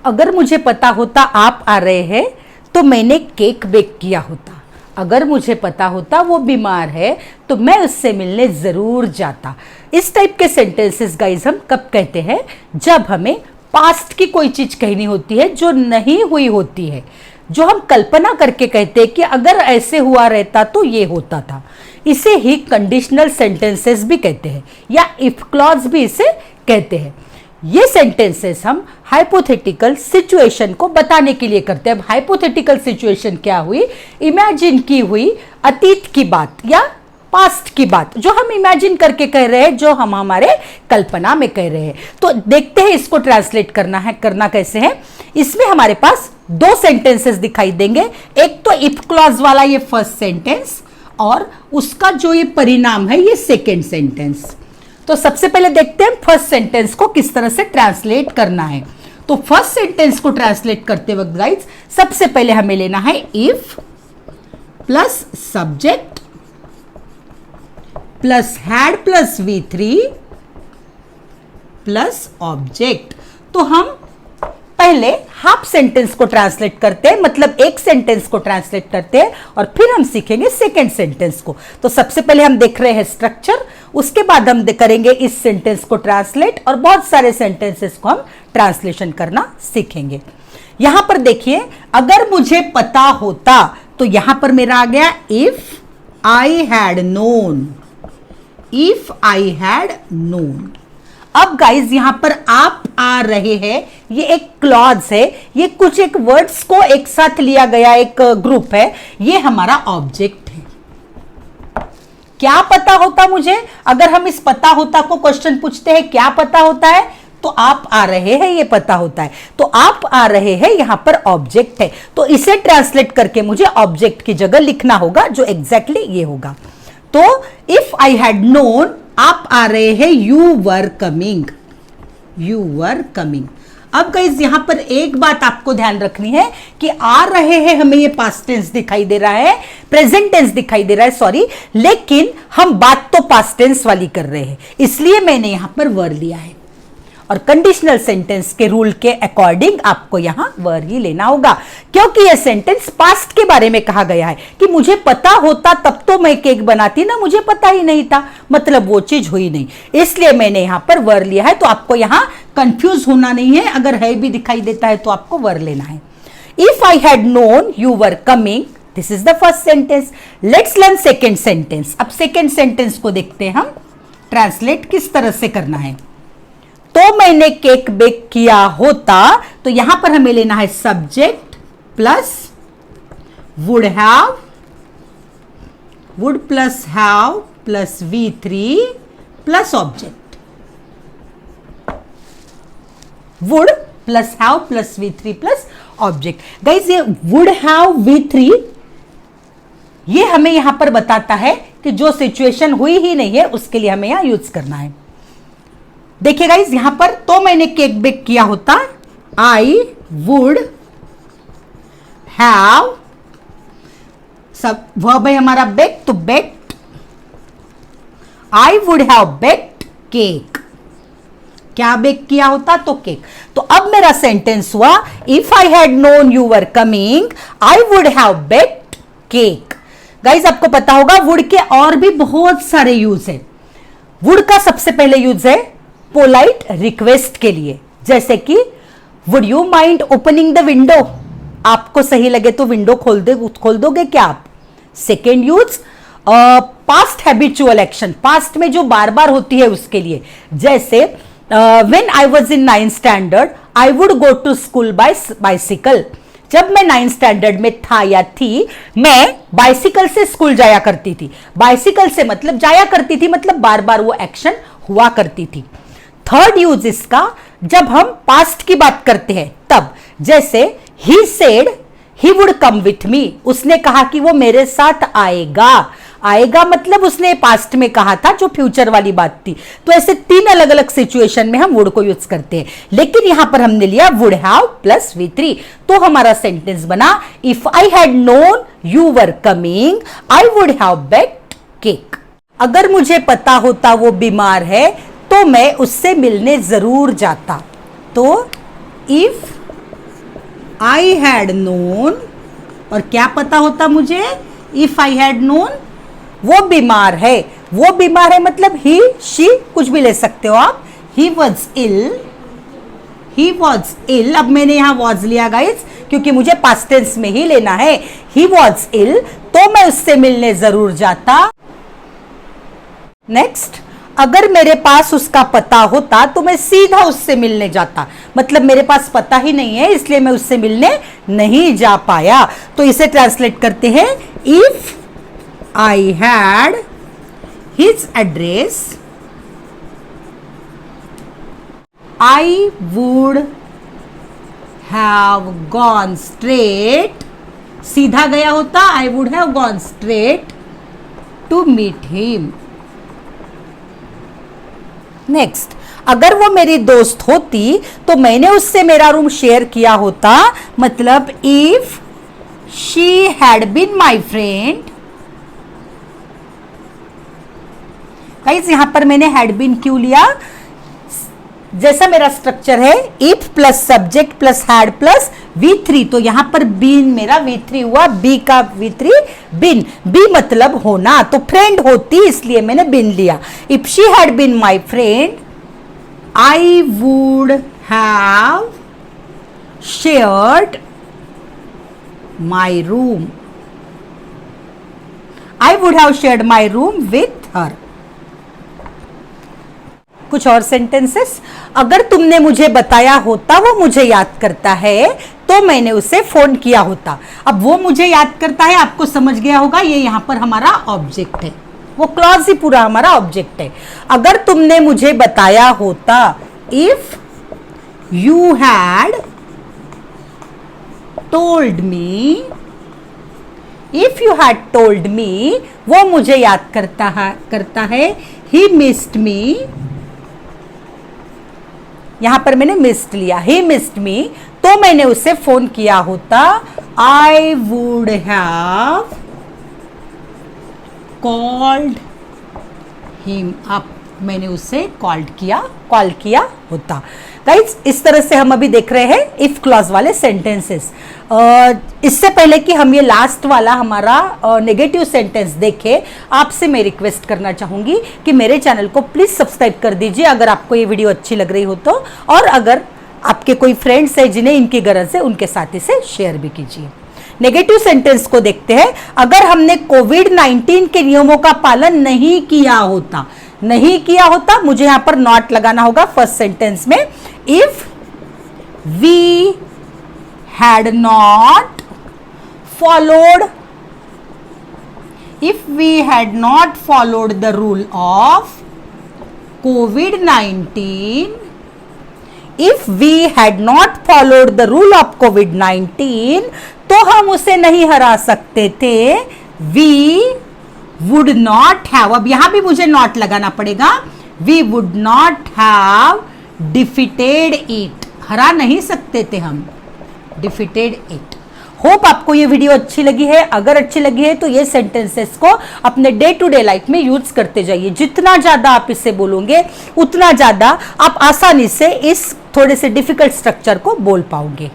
अगर मुझे पता होता आप आ रहे हैं तो मैंने केक बेक किया होता। अगर मुझे पता होता वो बीमार है तो मैं उससे मिलने ज़रूर जाता। इस टाइप के सेंटेंसेस गाइज हम कब कहते हैं? जब हमें पास्ट की कोई चीज़ कहनी होती है जो नहीं हुई होती है, जो हम कल्पना करके कहते हैं कि अगर ऐसे हुआ रहता तो ये होता था। इसे ही कंडीशनल सेंटेंसेस भी कहते हैं या इफ क्लॉज भी इसे कहते हैं। ये सेंटेंसेस हम हाइपोथेटिकल सिचुएशन को बताने के लिए करते हैं। अब हाइपोथेटिकल सिचुएशन क्या हुई? इमेजिन की हुई अतीत की बात या पास्ट की बात जो हम इमेजिन करके कह रहे हैं, जो हम हमारे कल्पना में कह रहे हैं। तो देखते हैं इसको ट्रांसलेट करना कैसे है। इसमें हमारे पास दो सेंटेंसेस दिखाई देंगे। एक तो इफ क्लॉज वाला ये फर्स्ट सेंटेंस और उसका जो ये परिणाम है ये सेकेंड सेंटेंस। तो सबसे पहले देखते हैं फर्स्ट सेंटेंस को किस तरह से ट्रांसलेट करना है। तो फर्स्ट सेंटेंस को ट्रांसलेट करते वक्त गाइस सबसे पहले हमें लेना है if plus subject plus had plus V3 plus object. तो हम पहले हाफ सेंटेंस को ट्रांसलेट करते हैं, मतलब एक सेंटेंस को ट्रांसलेट करते हैं और फिर हम सीखेंगे सेकेंड सेंटेंस को। तो सबसे पहले हम देख रहे हैं स्ट्रक्चर, उसके बाद हम करेंगे इस सेंटेंस को ट्रांसलेट और बहुत सारे सेंटेंसेस को हम ट्रांसलेशन करना सीखेंगे। यहां पर देखिए, अगर मुझे पता होता तो यहां पर मेरा आ गया if I had known. If I had known. अब गाइज यहां पर आप आ रहे हैं, ये एक क्लॉज है, ये कुछ एक वर्ड्स को एक साथ लिया गया एक ग्रुप है, ये हमारा ऑब्जेक्ट है। क्या पता होता मुझे? अगर हम इस पता होता को क्वेश्चन पूछते हैं क्या पता होता है, तो आप आ रहे हैं ये पता होता है। तो आप आ रहे हैं यहां पर ऑब्जेक्ट है, तो इसे ट्रांसलेट करके मुझे ऑब्जेक्ट की जगह लिखना होगा जो एग्जैक्टली ये होगा। तो इफ आई हैड नोन, आप आ रहे हैं, you were coming. You were coming. अब गाइस यहां पर एक बात आपको ध्यान रखनी है कि आ रहे हैं हमें ये पास्ट टेंस दिखाई दे रहा है, प्रेजेंट टेंस दिखाई दे रहा है, सॉरी, लेकिन हम बात तो पास्ट टेंस वाली कर रहे हैं, इसलिए मैंने यहां पर वर लिया है। और कंडीशनल सेंटेंस के रूल के अकॉर्डिंग आपको यहां वर ही लेना होगा, क्योंकि यह सेंटेंस पास्ट के बारे में कहा गया है कि मुझे पता होता तब तो मैं केक बनाती ना, मुझे पता ही नहीं था, मतलब वो चीज हुई नहीं, इसलिए मैंने यहां पर वर लिया है। तो आपको यहां कंफ्यूज होना नहीं है, अगर है भी दिखाई देता है तो आपको वर लेना है। If I had known you were coming, this is the first sentence. Let's learn second sentence. अब सेकेंड सेंटेंस को देखते हैं हम ट्रांसलेट किस तरह से करना है। तो मैंने केक बेक किया होता, तो यहां पर हमें लेना है subject plus would have, would plus have plus V3 plus object. Would plus have plus V3 plus object. Guys ये वुड हैव V3 ये हमें यहां पर बताता है कि जो सिचुएशन हुई ही नहीं है उसके लिए हमें यहां यूज करना है। देखिए गाइस यहां पर तो मैंने केक बेक किया होता, आई वुड हैव, सब वर्ब है हमारा बेक, तो baked, I would have baked cake. क्या बेक किया होता? तो केक। तो अब मेरा सेंटेंस हुआ if I had known you were coming I would have baked cake. Guys आपको पता होगा वुड के और भी बहुत सारे यूज है। वुड का सबसे पहले यूज है पोलाइट रिक्वेस्ट के लिए, जैसे कि would you mind opening the window, आपको सही लगे तो विंडो खोल दोगे क्या आप। Second use past habitual action, पास्ट में जो बार बार होती है उसके लिए, जैसे when I was in 9th standard I would go to school by bicycle. जब मैं 9th स्टैंडर्ड में था या थी, मैं बाइसिकल से स्कूल जाया करती थी। बाइसिकल से मतलब जाया करती थी, मतलब बार बार वो एक्शन हुआ करती थी। थर्ड यूज इसका जब हम पास्ट की बात करते हैं तब, जैसे he said he would come with me, उसने कहा कि वो मेरे साथ आएगा। आएगा मतलब उसने पास्ट में कहा था, जो फ्यूचर वाली बात थी। तो ऐसे तीन अलग अलग सिचुएशन में हम वुड को यूज करते हैं, लेकिन यहां पर हमने लिया वुड हैव प्लस V3, तो हमारा सेंटेंस बना if I had known you were coming I would have baked cake. अगर मुझे पता होता वो बीमार है तो मैं उससे मिलने जरूर जाता। तो if I had known you were coming I would have baked cake. अगर मुझे पता होता वो बीमार है तो मैं उससे मिलने जरूर जाता। तो if I had known you were coming I would have baked cake. अगर मुझे पता होता वो बीमार है तो मैं उससे मिलने जरूर जाता। तो इफ आई हैड नोन, और क्या पता होता मुझे, इफ आई हैड नोन, वो बीमार है, वो बीमार है मतलब ही शी कुछ भी ले सकते हो आप, he was ill, he was ill, अब मैंने यहां वॉज लिया गाइस क्योंकि मुझे पास्ट टेंस में ही लेना है, ही वॉज इल, तो मैं उससे मिलने जरूर जाता। नेक्स्ट, अगर मेरे पास उसका पता होता तो मैं सीधा उससे मिलने जाता, मतलब मेरे पास पता ही नहीं है इसलिए मैं उससे मिलने नहीं जा पाया। तो इसे ट्रांसलेट करते हैं, if I had his address I would have gone straight, सीधा गया होता, I would have gone straight to meet him. Next, अगर वो मेरी दोस्त होती तो मैंने उससे मेरा रूम शेयर किया होता, मतलब if she had been my friend. Guys यहां पर मैंने हैड बीन क्यों लिया, जैसा मेरा स्ट्रक्चर है if plus subject plus had plus V3, तो यहां पर बीन मेरा V3 हुआ, बी का V3 बिन, बी मतलब होना, तो फ्रेंड होती इसलिए मैंने बिन लिया। If she had been my friend I would have shared my room, I would have shared my room with her. कुछ और सेंटेंसेस, अगर तुमने मुझे बताया होता वो मुझे याद करता है तो मैंने उसे फोन किया होता। अब वो मुझे याद करता है, आपको समझ गया होगा, ये यहां पर हमारा ऑब्जेक्ट है, वो क्लॉज ही पूरा हमारा ऑब्जेक्ट है। अगर तुमने मुझे बताया होता, if you had told me, if you had told me, वो मुझे याद करता है, ही मिस्ड मी, यहां पर मैंने मिस्ड लिया, ही मिस्ड मी, तो मैंने उसे फोन किया होता, I would have called him up, मैंने उसे कॉल किया होता। गाइस इस तरह से हम अभी देख रहे हैं इफ क्लॉज वाले सेंटेंसेस। इससे पहले कि हम ये लास्ट वाला हमारा नेगेटिव सेंटेंस देखें, आपसे मैं रिक्वेस्ट करना चाहूंगी कि मेरे चैनल को प्लीज सब्सक्राइब कर दीजिए अगर आपको ये वीडियो अच्छी लग रही हो तो, और अगर आपके कोई फ्रेंड्स है जिन्हें इनकी गरज है उनके साथ इसे शेयर भी कीजिए। नेगेटिव सेंटेंस को देखते हैं, अगर हमने कोविड-19 के नियमों का पालन नहीं किया होता, मुझे यहां पर नॉट लगाना होगा फर्स्ट सेंटेंस में, if we had not followed, if we had not followed the rule of COVID-19, if we had not followed the rule of COVID-19, तो हम उसे नहीं हरा सकते थे, we would not have, अब यहां भी मुझे not लगाना पड़ेगा, we would not have defeated it, हरा नहीं सकते थे हम, defeated it। होप आपको ये वीडियो अच्छी लगी है, अगर अच्छी लगी है तो ये सेंटेंसेस को अपने डे टू डे लाइफ में यूज करते जाइए। जितना ज्यादा आप इसे बोलोगे उतना ज्यादा आप आसानी से इस थोड़े से डिफिकल्ट स्ट्रक्चर को बोल पाओगे।